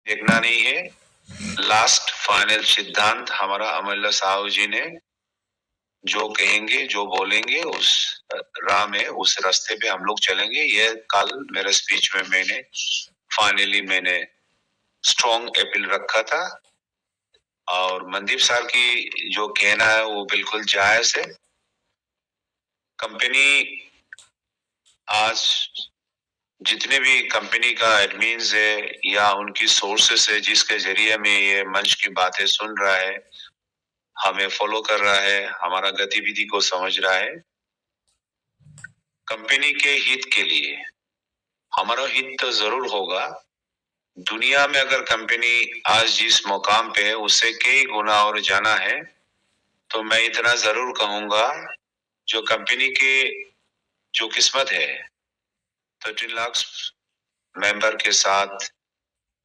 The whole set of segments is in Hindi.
देखना नहीं है। लास्ट फाइनल सिद्धांत हमारा अमरला साहू जी ने जो कहेंगे, जो बोलेंगे, उस राह में, उस रास्ते पे हम लोग चलेंगे। ये कल मेरे स्पीच में मैंने स्ट्रॉन्ग अपील रखा था। और मनदीप सर की जो कहना है वो बिल्कुल जायज है। कंपनी आज जितने भी कंपनी का एडमिन्स है या उनकी सोर्सेस है जिसके जरिए में ये मंच की बातें सुन रहा है, हमें फॉलो कर रहा है, हमारा गतिविधि को समझ रहा है, कंपनी के हित के लिए हमारा हित तो जरूर होगा। दुनिया में अगर कंपनी आज जिस मुकाम पे है उससे कई गुना और जाना है, तो मैं इतना जरूर कहूंगा, जो कंपनी के जो किस्मत है 13 लाख मेंबर के साथ,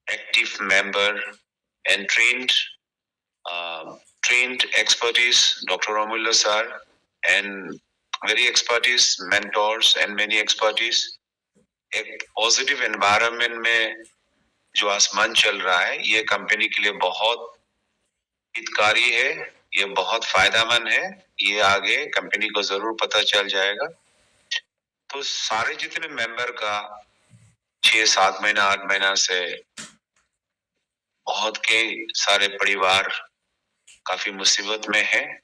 active member and trained expertise, Dr. Amulya sir, and very expertise mentors and many expertise, एक पॉजिटिव एनवायरनमेंट में जो आसमान चल रहा है, ये कंपनी के लिए बहुत हितकारी है, ये बहुत फायदेमंद है। ये आगे कंपनी को जरूर पता चल जाएगा। तो सारे जितने मेंबर का 6-7 महीना 8 महीना से बहुत के सारे परिवार काफी मुसीबत में है।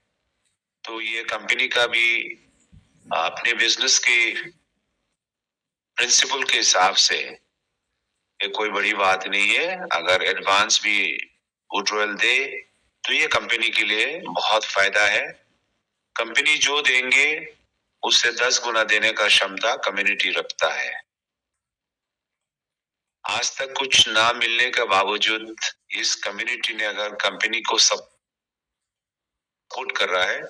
तो ये कंपनी का भी अपने बिजनेस के प्रिंसिपल के हिसाब से ये कोई बड़ी बात नहीं है। अगर एडवांस भी गुडविल दे तो ये कंपनी के लिए बहुत फायदा है। कंपनी जो देंगे उससे 10 गुना देने का क्षमता कम्युनिटी रखता है। आज तक कुछ ना मिलने के बावजूद इस कम्युनिटी ने अगर कंपनी को सपोर्ट कर रहा है,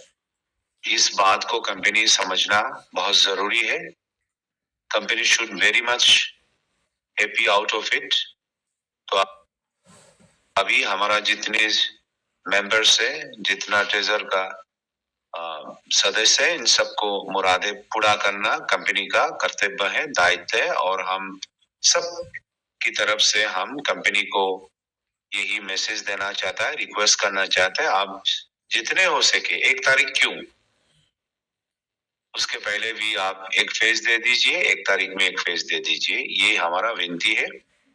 इस बात को कंपनी समझना बहुत जरूरी है। Company should very much happy out of it. तो अभी हमारा जितने मेंबर्स है, जितना ट्रेजर का सदस्य है, इन सबको मुरादे पूरा करना कंपनी का कर्तव्य है, दायित्व है। और हम सब की तरफ से हम कंपनी को यही मैसेज देना चाहता है, रिक्वेस्ट करना चाहता है, आप जितने हो सके 1 तारीख क्यों, उसके पहले भी आप एक फेज दे दीजिए, 1 तारीख में एक फेज दे दीजिए, ये हमारा विनती है।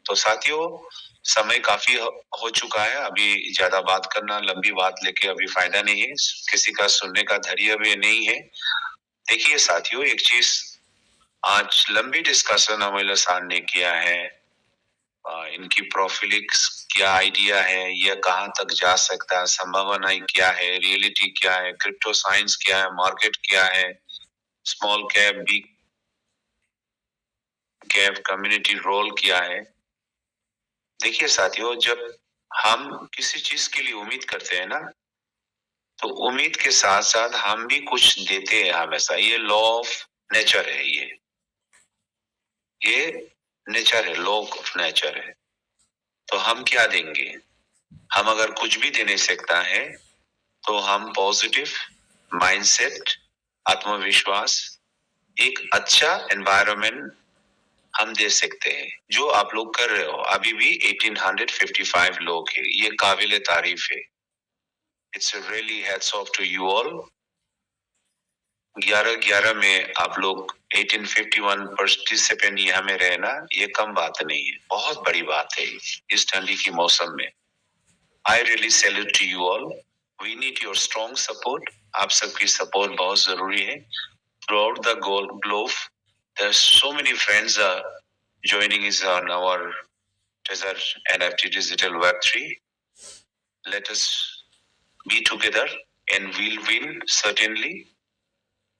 तो साथियों, समय काफी हो चुका है, अभी ज्यादा बात करना, लंबी बात लेके अभी फायदा नहीं है, किसी का सुनने का धैर्य भी नहीं है। देखिए साथियों, एक चीज आज लंबी डिस्कशन अमोल सर ने किया है, इनकी प्रोफिलिक्स क्या आइडिया है, यह कहाँ तक जा सकता है, संभावना क्या है, रियलिटी क्या है, क्रिप्टो साइंस क्या है, मार्केट क्या है, small cap, big cap, community role क्या है। देखिए साथियों, जब हम किसी चीज के लिए उम्मीद करते हैं ना, तो उम्मीद के साथ साथ हम भी कुछ देते हैं हमेशा। ये लॉ ऑफ नेचर है, ये नेचर है, लॉ ऑफ नेचर है। तो हम क्या देंगे? हम अगर कुछ भी दे नहीं सकता है, तो हम पॉजिटिव माइंडसेट, आत्मविश्वास, एक अच्छा एनवायरनमेंट हम दे सकते हैं, जो आप लोग कर रहे हो। अभी भी 1855 लोग हैं, ये काबिल तारीफ है। It's really hats off to you all. 11-11 में आप लोग 1851 पार्टिसिपेंट यहाँ में रहना, ये कम बात नहीं है, बहुत बड़ी बात है इस ठंडी की मौसम में। I really salute to you all. We need your strong support. आप सबकी सपोर्ट बहुत जरूरी है। Throughout the globe, there's so many friends are joining us on our Treasure NFT Digital Web3. Let us be together and we'll win certainly.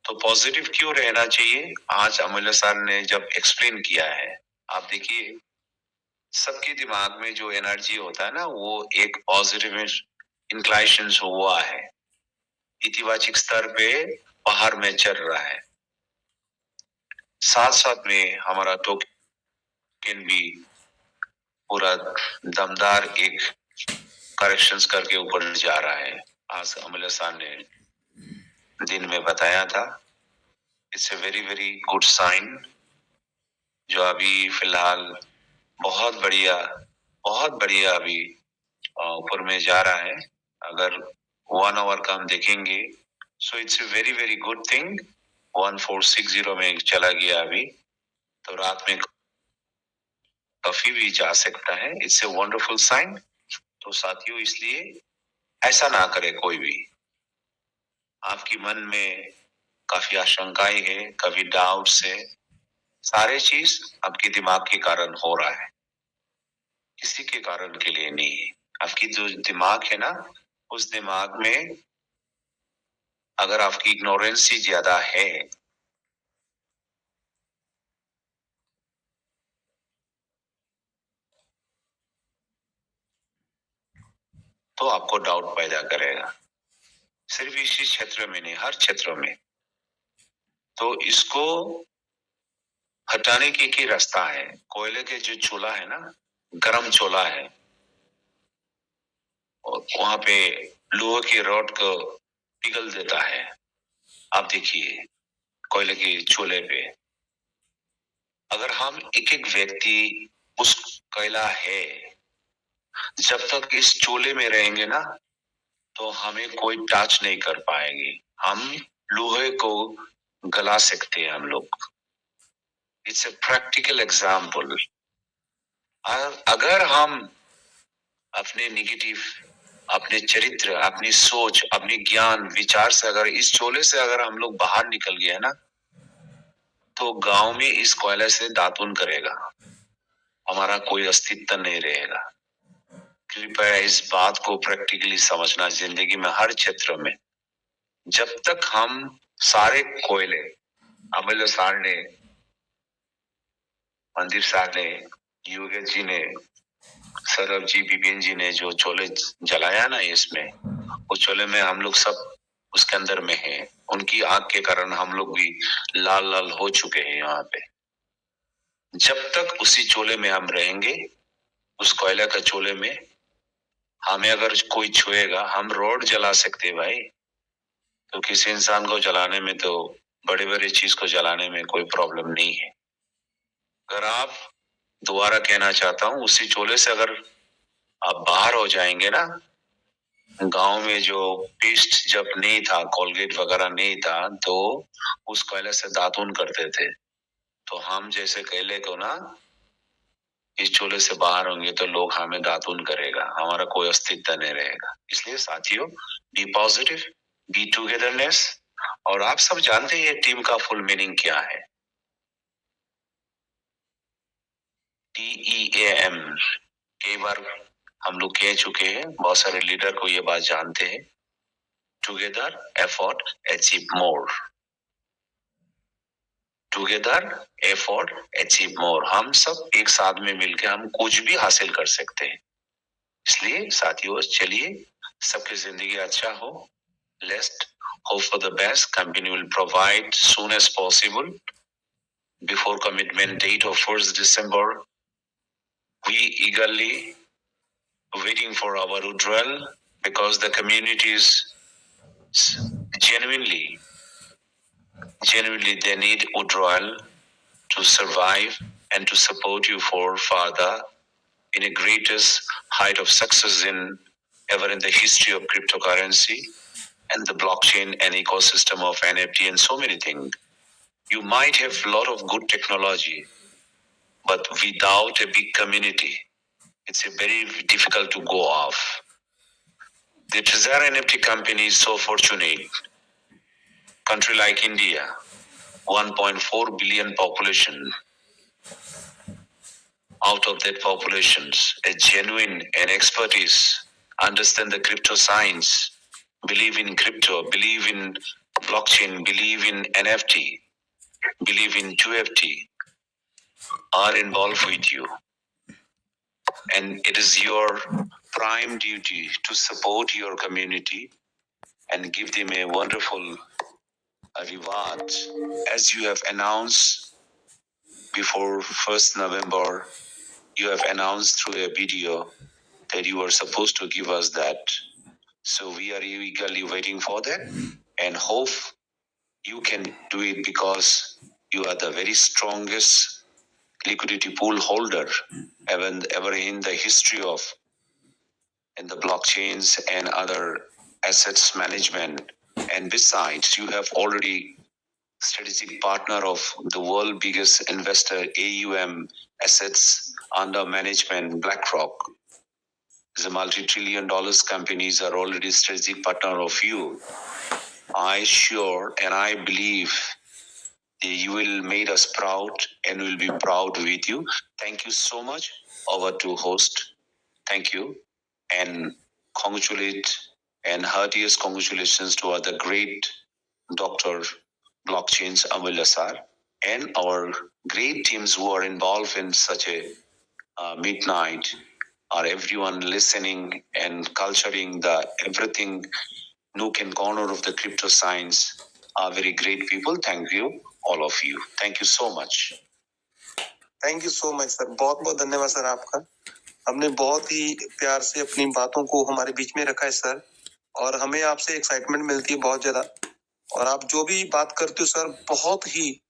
तो पॉजिटिव क्यों रहना चाहिए? आज अमूल्य सर ने जब एक्सप्लेन किया है, आप देखिए, सबके दिमाग में जो एनर्जी होता है ना, वो एक पॉजिटिव इंक्लाइशन हुआ है, इतिवाचक स्तर पे बाहर में चल रहा है। साथ साथ में हमारा टोकन भी पूरा दमदार एक करेक्शंस करके ऊपर जा रहा है। आज अमूल्य सर ने दिन में बताया था, it's a very very good sign. जो अभी फिलहाल बहुत बढ़िया बहुत बढ़िया अभी ऊपर में जा रहा है। अगर 1 आवर का हम देखेंगे, so it's a very very good thing. 1460 में चला गया अभी, तो रात में कभी भी जा सकता है। It's a wonderful sign. तो साथियों, इसलिए ऐसा ना करे कोई भी। आपकी मन में काफी आशंकाएं है, कभी डाउट्स है, सारे चीज आपके दिमाग के कारण हो रहा है, किसी के कारण के लिए नहीं है। आपकी जो दिमाग है ना, उस दिमाग में अगर आपकी इग्नोरेंसी ज्यादा है, तो आपको डाउट पैदा करेगा। सिर्फ इसी क्षेत्र में नहीं, हर क्षेत्र में। तो इसको हटाने की एक ही रास्ता है। कोयले के जो चूल्हा है ना, गरम चूल्हा है, और वहां पे लोहे की रॉड को पिघल देता है। आप देखिए, कोयले के चूल्हे पे अगर हम एक एक व्यक्ति उस कोयला है, जब तक इस चूल्हे में रहेंगे ना, तो हमें कोई टच नहीं कर पाएंगे। हम लोहे को गला सकते हैं हम लोग। It's a practical example. अगर हम अपने निगेटिव, अपने चरित्र, अपनी सोच, अपनी ज्ञान विचार से अगर इस चोले से अगर हम लोग बाहर निकल गए ना, तो गांव में इस कोयले से दातुन करेगा, हमारा कोई अस्तित्व नहीं रहेगा। कृपया इस बात को प्रैक्टिकली समझना, जिंदगी में हर क्षेत्र में। जब तक हम सारे कोयले, अमल सार ने, मंदिर सार ने, योगेश जी ने, सौरभ जी, बिपिन जी ने जो चोले जलाया ना, इसमें उस चोले में हम लोग सब उसके अंदर में है। उनकी आग के कारण हम लोग भी लाल लाल हो चुके हैं यहाँ पे। जब तक उसी चोले में हम रहेंगे, उस कोयला का चोले में, हमें अगर कोई छुएगा, हम रोड जला सकते हैं भाई। तो किसी इंसान को जलाने में, तो बड़े बड़े चीज को जलाने में कोई प्रॉब्लम नहीं है। अगर आप, दोबारा कहना चाहता हूँ, उसी चोले से अगर आप बाहर हो जाएंगे ना, गांव में जो पेस्ट जब नहीं था, कोलगेट वगैरह नहीं था, तो उस कोयले से दातुन करते थे। तो हम जैसे कोयले को ना इस चूल्हे से बाहर होंगे, तो लोग हमें दातुन करेगा, हमारा कोई अस्तित्व नहीं रहेगा। इसलिए साथियों, बी पॉजिटिव, बी टुगेदरनेस। और आप सब जानते हैं टीम का फुल मीनिंग क्या है। TEAM कई बार हम लोग कह चुके हैं, बहुत सारे लीडर को ये बात जानते हैं। Together, effort, achieve more. Together, effort, achieve more. हम सब एक साथ में मिलकर हम कुछ भी हासिल कर सकते हैं। इसलिए साथियों, चलिए, सबकी जिंदगी अच्छा हो। Let's hope for the best. Company will provide soon as possible before commitment date of 1st December. We eagerly waiting for our withdrawal because the community is genuinely, genuinely they need withdrawal to survive and to support you for further in a greatest height of success in ever in the history of cryptocurrency and the blockchain and ecosystem of NFT and so many things. You might have a lot of good technology, but without a big community, it's a very difficult to go off. The Trezor NFT company is so fortunate. Country like India, 1.4 billion population. Out of that populations, a genuine and expertise, understand the crypto science, believe in crypto, believe in blockchain, believe in NFT, believe in 2FT, are involved with you. And it is your prime duty to support your community and give them a wonderful reward. As you have announced before 1st November, you have announced through a video that you are supposed to give us that. So we are eagerly waiting for that and hope you can do it, because you are the very strongest liquidity pool holder ever in the history of in the blockchains and other assets management. And besides, you have already strategic partner of the world biggest investor AUM assets under management, BlackRock. The multi-trillion dollars companies are already strategic partner of you. I sure and I believe you will make us proud and will be proud with you. Thank you so much. Over to host. Thank you and congratulate and heartiest congratulations to the great Dr. Blockchains Amulya sir and our great teams who are involved in such a midnight, or everyone listening and culturing the everything nook and corner of the crypto science are very great people. Thank you, all of you. Thank you so much. Thank you so much sir, बहुत बहुत धन्यवाद सर आपका। हमने बहुत ही प्यार से अपनी बातों को हमारे बीच में रखा है सर, और हमें आपसे एक्साइटमेंट मिलती है बहुत ज्यादा। और आप जो भी बात करते हो सर, बहुत ही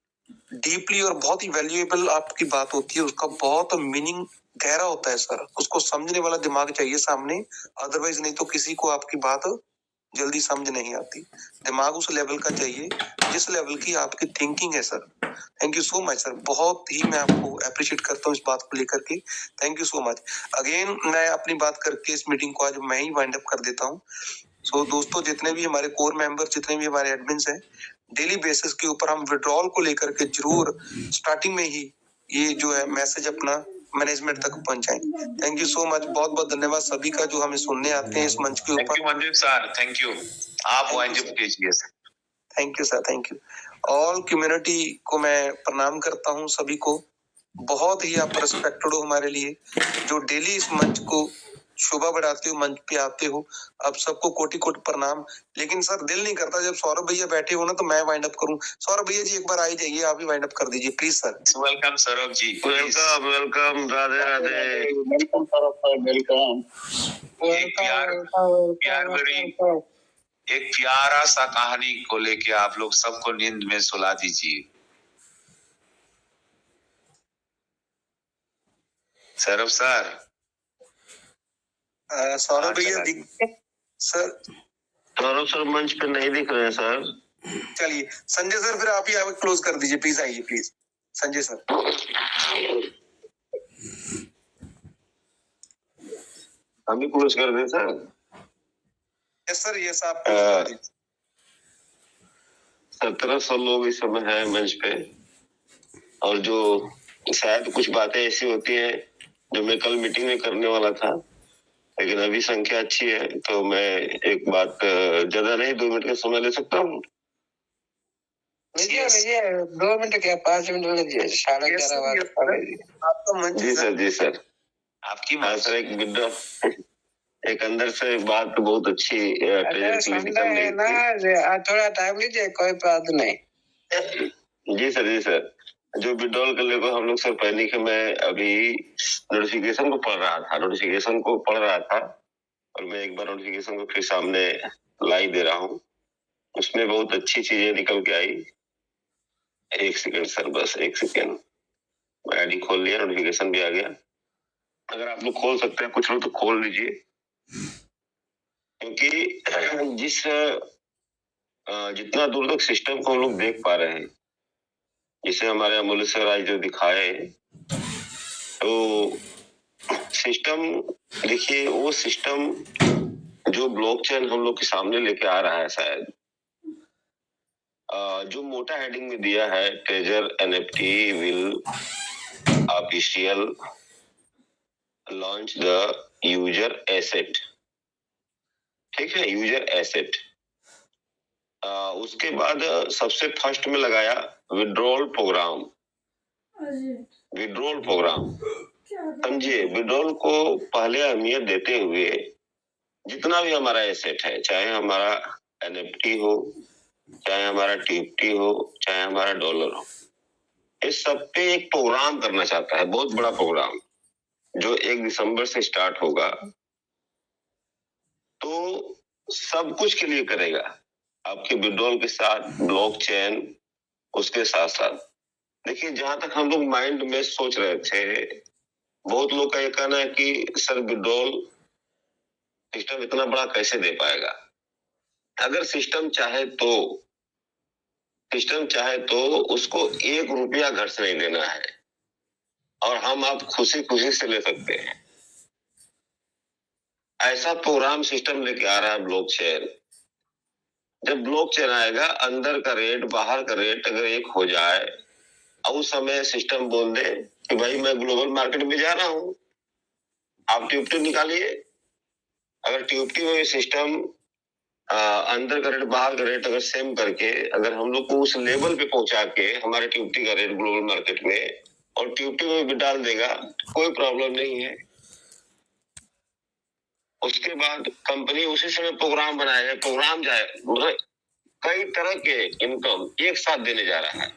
डीपली और बहुत ही वैल्यूएबल आपकी बात होती है, उसका बहुत मीनिंग गहरा होता है सर। उसको समझने वाला दिमाग चाहिए सामने, अदरवाइज नहीं तो किसी को आपकी बात जल्दी समझ नहीं आती। दिमाग उस लेवल का चाहिए जिस लेवल की आपकी थिंकिंग है sir. Thank you so much sir, बहुत ही मैं आपको अप्रिशिएट करता हूँ इस बात को लेकर के। Thank you so much again. मैं अपनी बात करके इस मीटिंग को आज मैं ही वाइंड अप कर देता हूँ। सो दोस्तों, जितने भी हमारे कोर मेंबर, जितने भी हमारे एडमिन्स हैं, डेली बेसिस के ऊपर हम विड्रॉल को लेकर के जरूर स्टार्टिंग में ही ये जो है मैसेज अपना मैनेजमेंट तक पहुंचाएं। थैंक यू सो मच, बहुत बहुत धन्यवाद सभी का जो हमें सुनने आते हैं इस मंच के ऊपर। थैंक यू मंदिर सर, थैंक यू। आप वाइंड अप कीजिए sir. Thank you sir, thank you. All community को मैं प्रणाम करता हूँ सभी को। बहुत ही आप रिस्पेक्टेड हो हमारे लिए, जो डेली इस मंच को शोभा बढ़ाते हो, मंच पे आते हो। आप सबको कोटि कोटि प्रणाम। लेकिन सर दिल नहीं करता जब सौरभ भैया बैठे हो ना तो मैं वाइंड अप करूं। सौरभ भैया जी एक बार आ ही जाइए, आप ही वाइंड अप कर दीजिए please sir. Welcome Saurabh ji. Welcome welcome, Radhe Radhe. Welcome Saurabh sir, welcome. एक प्यारा सा कहानी को लेके आप लोग सबको नींद में सुला दीजिए। सौरभ सर। सौरभ भैया सर, सौरभ सर मंच पे नहीं दिख रहे हैं सर। चलिए संजय सर, फिर आप ही आगे क्लोज कर दीजिए प्लीज। आइए प्लीज संजय सर। हम भी क्लोज कर दें सर। यस सर, यस आप क्लोज कर दीजिए। 1700 लोग इस समय है मंच पे, और जो शायद कुछ बातें ऐसी होती हैं जो मैं कल मीटिंग में करने वाला था, लेकिन अभी संख्या अच्छी है तो मैं एक बात ज्यादा नहीं 2 मिनट का समय ले सकता हूँ। 2 मिनट क्या 5 मिनट लीजिए। 11:30 आपका मंच। जी सर, जी सर। आपकी हाँ सर, एक अंदर से बात बहुत अच्छी निकल रही थी। थोड़ा टाइम लीजिए, कोई बात नहीं। जी सर, जी सर। जो विड्रॉल करने को हम लोग सर पहले कि मैं अभी नोटिफिकेशन को पढ़ रहा था, और मैं एक बार नोटिफिकेशन को फिर सामने लाई दे रहा हूँ। उसमें बहुत अच्छी चीजें निकल के आई। एक सेकंड सर, बस एक सेकंड। मैं आईडी खोल लिया, नोटिफिकेशन भी आ गया। अगर आप लोग खोल सकते हैं, कुछ लोग तो खोल लीजिए, क्योंकि जितना दूर तक सिस्टम को हम लोग देख पा रहे हैं, जिसे हमारे अमूल्य सर आज जो दिखाए, तो सिस्टम देखिए, वो सिस्टम जो ब्लॉकचेन हम लोग के सामने लेके आ रहा है, शायद जो मोटा हेडिंग में दिया है, treasure NFT will official launch the user asset. ठीक है, यूजर एसेट। उसके बाद सबसे फर्स्ट में लगाया विड्रॉल प्रोग्राम। विड्रॉल प्रोग्राम समझिए, विड्रॉल को पहले अहमियत देते हुए जितना भी हमारा एसेट है, चाहे हमारा NFT हो, चाहे हमारा TFT हो, चाहे हमारा डॉलर हो, इस सब पे एक प्रोग्राम करना चाहता है, बहुत बड़ा प्रोग्राम, जो 1 दिसंबर से स्टार्ट होगा। तो सब कुछ के लिए करेगा, आपके विड्रॉल के साथ, ब्लॉकचेन उसके साथ साथ। देखिए, जहां तक हम लोग माइंड में सोच रहे थे, बहुत लोग का ये कहना है कि सर विड्रॉल सिस्टम इतना बड़ा कैसे दे पाएगा। अगर सिस्टम चाहे तो उसको 1 रुपया घर से नहीं देना है और हम आप खुशी खुशी से ले सकते हैं। ऐसा प्रोग्राम सिस्टम लेके आ रहा है ब्लॉकचेन। जब ब्लॉकचेन आएगा, अंदर का रेट बाहर का रेट अगर एक हो जाए और उस समय सिस्टम बोल दे कि भाई मैं ग्लोबल मार्केट में जा रहा हूं, आप ट्यूब निकालिए। अगर ट्यूब में सिस्टम अंदर का रेट बाहर का रेट अगर सेम करके अगर हम लोग को उस लेवल पे पहुंचा के हमारे ट्यूब का रेट ग्लोबल मार्केट में और ट्यूब में भी डाल देगा, कोई प्रॉब्लम नहीं है। उसके बाद कंपनी उसी समय प्रोग्राम बनाएगा, प्रोग्राम जाए मतलब कई तरह के इनकम एक साथ देने जा रहा है।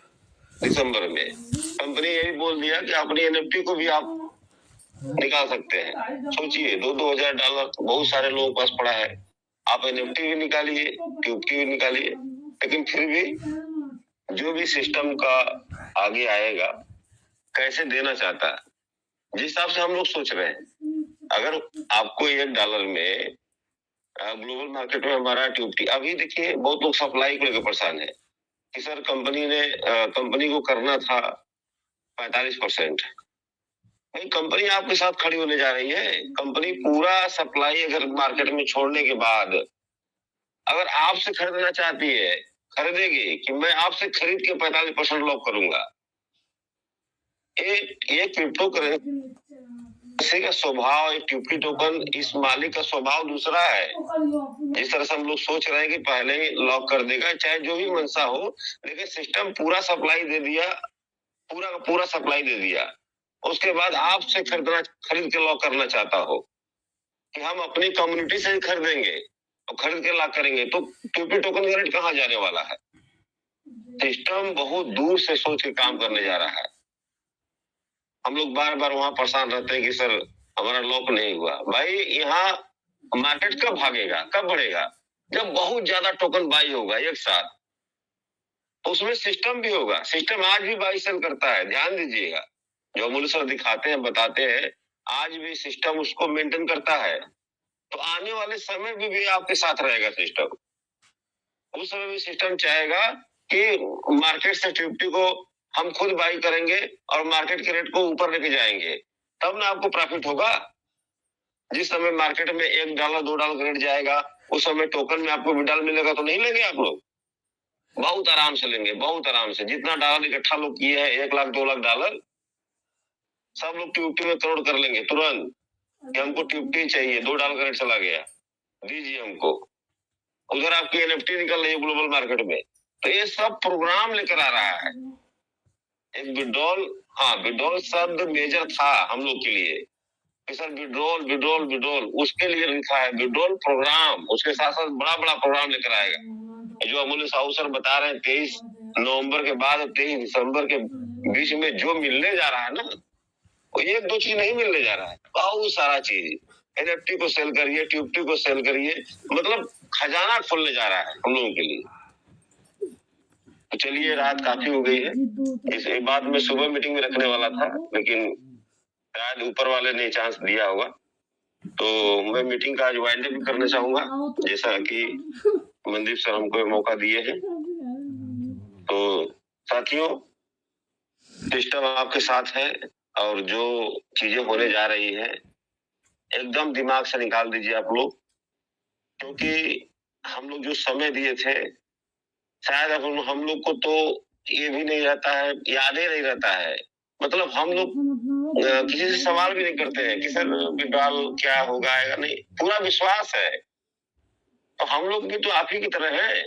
दिसंबर में कंपनी यही बोल दिया कि अपनी एनएफटी को भी आप निकाल सकते हैं। सोचिए, $2,000 बहुत सारे लोगों के पास पड़ा है। आप एनएफटी भी निकालिए, ट्यूब की भी निकालिए, लेकिन फिर भी जो भी सिस्टम का आगे आएगा कैसे देना चाहता है, जिस हिसाब से हम लोग सोच रहे हैं, अगर आपको $1 में ग्लोबल मार्केट में हमारा ट्यूब अभी देखिए बहुत लोग सप्लाई को लेकर परेशान है कि सर कंपनी को करना था 45%। नहीं, कंपनी आपके साथ खड़ी होने जा रही है। कंपनी पूरा सप्लाई अगर मार्केट में छोड़ने के बाद अगर आपसे खरीदना चाहती है, खरीदेगी कि मैं आपसे खरीद के 45% लॉक करूंगा। एक क्रिप्टो करेंसी का स्वभाव, एक क्रिप्टो टोकन, इस मालिक का स्वभाव दूसरा है। जिस तरह से हम लोग सोच रहे हैं कि पहले ही लॉक कर देगा, चाहे जो भी मंशा हो, लेकिन सिस्टम पूरा सप्लाई दे दिया, पूरा का पूरा सप्लाई दे दिया। उसके बाद आपसे खरीद के लॉक करना चाहता हो कि हम अपनी कम्युनिटी से ही खरीदेंगे और खरीद के लॉक करेंगे, तो क्रिप्टो टोकन का रेट कहाँ जाने वाला है। सिस्टम बहुत दूर से सोच के काम करने जा रहा है। हम लोग बार बार वहां परेशान रहते हैं कि सर हमारा लॉक नहीं हुआ। भाई, यहाँ मार्केट कब भागेगा, कब बढ़ेगा? जब बहुत ज्यादा टोकन बाई होगा एक साथ, उसमें सिस्टम भी होगा। सिस्टम आज भी बाई सेल करता है, ध्यान दीजिएगा। जो अमूल्य सर दिखाते हैं, बताते हैं, आज भी सिस्टम उसको मेंटेन करता है। तो आने वाले समय में भी आपके साथ रहेगा सिस्टम। उस समय भी सिस्टम चाहेगा कि मार्केट से निफ्टी को हम खुद बाई करेंगे और मार्केट के रेट को ऊपर लेके जाएंगे, तब ना आपको प्रॉफिट होगा। जिस समय मार्केट में $1 $2 रेट जाएगा, उस समय टोकन में आपको विड्रॉल मिलेगा तो नहीं लेंगे आप लोग? बहुत आराम से लेंगे, बहुत आराम से। जितना डॉलर इकट्ठा लोग किए हैं, 1 लाख 2 लाख डॉलर, सब लोग ट्यूब में करोड़ कर लेंगे तुरंत कि हमको ट्यूब चाहिए। $2 का रेट चला गया, दीजिए हमको। उधर आपकी एनएफटी निकल रही है ग्लोबल मार्केट में। तो ये सब प्रोग्राम लेकर आ रहा है। एक विड्रॉल, विड्रॉल शब्द मेजर था हम लोग के लिए कि सर विड्रॉल विड्रॉल विड्रॉल, उसके लिए लिखा है विड्रॉल प्रोग्राम। उसके साथ साथ बड़ा बड़ा प्रोग्राम लेकर आएगा। जो अमूल्य साहू सर बता रहे हैं, 23 नवंबर के बाद 23 दिसंबर के बीच में जो मिलने जा रहा है ना, वो 1-2 चीज नहीं मिलने जा रहा है, बहुत सारा चीज। एनएफटी को सेल करिए, ट्यूबटी को सेल करिए, मतलब खजाना खोलने जा रहा है हम लोगों के लिए। तो चलिए, रात काफी हो गई है। इस बात में सुबह मीटिंग में रखने वाला था, लेकिन शायद ऊपर वाले ने चांस दिया होगा। तो मैं मीटिंग का आज वाइंड अप करना चाहूंगा, जैसा कि मनदीप सर हमको मौका दिए हैं। तो साथियों, सिस्टम आपके साथ है और जो चीजें होने जा रही है एकदम दिमाग से निकाल दीजिए आप लोग, क्योंकि हम लोग जो समय दिए थे, शायद अब हम लोग को तो ये भी नहीं रहता है, याद ही नहीं रहता है। मतलब हम लोग किसी से सवाल भी नहीं करते हैं कि सर विड्रॉल क्या होगा आएगा, नहीं, पूरा विश्वास है। तो हम लोग भी तो आप ही की तरह हैं।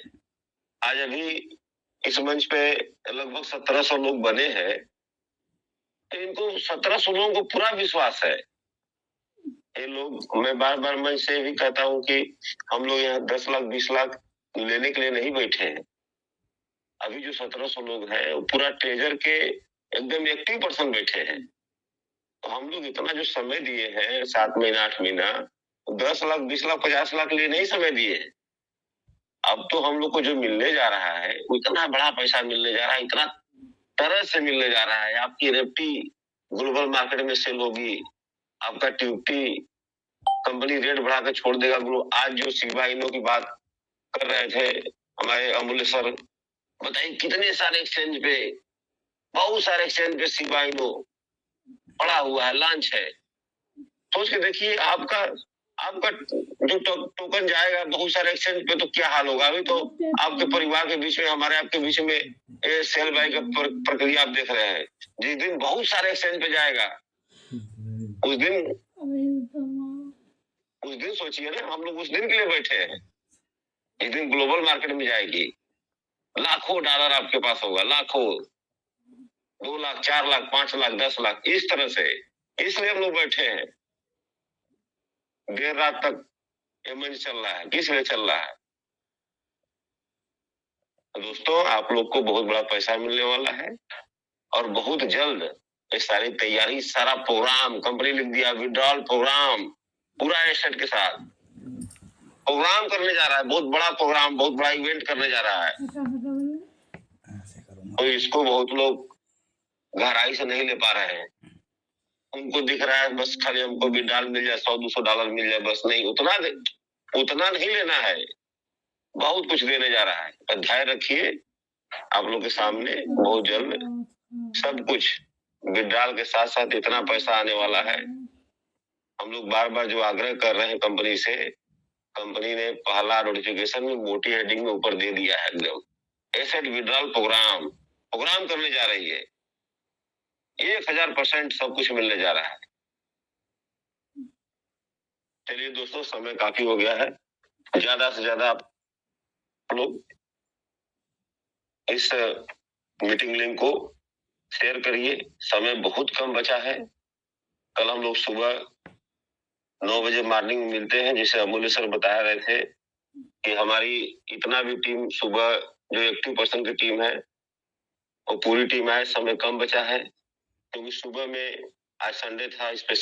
आज अभी इस मंच पे लगभग 1700 लोग बने हैं, तो इनको 1700 लोगों को पूरा विश्वास है। ये लोग, मैं बार बार मंच से भी कहता हूँ कि हम लोग यहाँ 10 लाख 20 लाख लेने के लिए नहीं बैठे हैं। अभी जो 1700 लोग हैं, वो पूरा ट्रेजर के एकदम एक्टिव पर्सन बैठे हैं। तो हम लोग इतना जो समय दिए हैं, 7 महीना 8 महीना, 10 लाख 20 लाख 50 लाख लिए नहीं समय दिए हैं। अब तो हम लोग को जो मिलने जा रहा है, वो इतना बड़ा पैसा मिलने जा रहा है, इतना तरह से मिलने जा रहा है। आपकी एनएफटी ग्लोबल मार्केट में सेल होगी, आपका टी कंपनी रेट बढ़ा के छोड़ देगा। आज जो शिबा इनो की बात कर रहे थे हमारे अमूल्य सर, बताइए कितने सारे एक्सचेंज पे, बहुत सारे एक्सचेंज पे शिबा इनो पड़ा हुआ है, लॉन्च है। सोच के देखिए आपका जो टोकन जाएगा बहुत सारे एक्सचेंज पे तो क्या हाल होगा। अभी तो आपके परिवार के बीच में, हमारे आपके बीच में ये सेल बाय का प्रक्रिया आप देख रहे हैं। जिस दिन बहुत सारे एक्सचेंज पे जाएगा उस दिन सोचिए ना, हम लोग उस दिन के लिए बैठे हैं। इस दिन ग्लोबल मार्केट में जाएगी, लाखों डॉलर आपके पास होगा, लाखों, 2 लाख, 4 लाख, 5 लाख, 10 लाख, इस तरह से। इसलिए हम लोग बैठे हैं, देर रात तक ये मंच चल रहा है। किस लिए चल रहा है? दोस्तों, आप लोग को बहुत बड़ा पैसा मिलने वाला है और बहुत जल्द ये सारी तैयारी, सारा प्रोग्राम कंपनी लिख दिया, विड्रॉल प्रोग्राम पूरा एसेट के साथ प्रोग्राम करने जा रहा है। बहुत बड़ा प्रोग्राम, बहुत बड़ा इवेंट करने जा रहा है। तो इसको बहुत लोग गहराई से नहीं ले पा रहे हैं। उनको दिख रहा है बस खाली हमको विड्रॉल मिल जाए, $100-200 मिल जाए, बस। नहीं, उतना नहीं लेना है, बहुत कुछ देने जा रहा है। अध्याय रखिए, आप लोग के सामने बहुत जल्द सब कुछ विड्रॉल के साथ साथ इतना पैसा आने वाला है। हम लोग बार बार जो आग्रह कर रहे हैं कंपनी से, कंपनी ने पहला नोटिफिकेशन में मोटी हेडिंग में ऊपर दे दिया है, एकदम एसेट विड्रॉल प्रोग्राम करने जा रही है। 1000% सब कुछ मिलने जा रहा है। चलिए दोस्तों, समय काफी हो गया है। ज्यादा से ज्यादा आप लोग इस मीटिंग लिंक को शेयर करिए। समय बहुत कम बचा है। कल हम लोग सुबह 9 बजे मॉर्निंग में मिलते हैं। जैसे अमूल्य सर बता रहे थे कि हमारी इतना भी टीम सुबह जो एक्टिव पर्सन की टीम है वो पूरी टीम आए। समय कम बचा है क्योंकि सुबह में आज संडे था, स्पेशल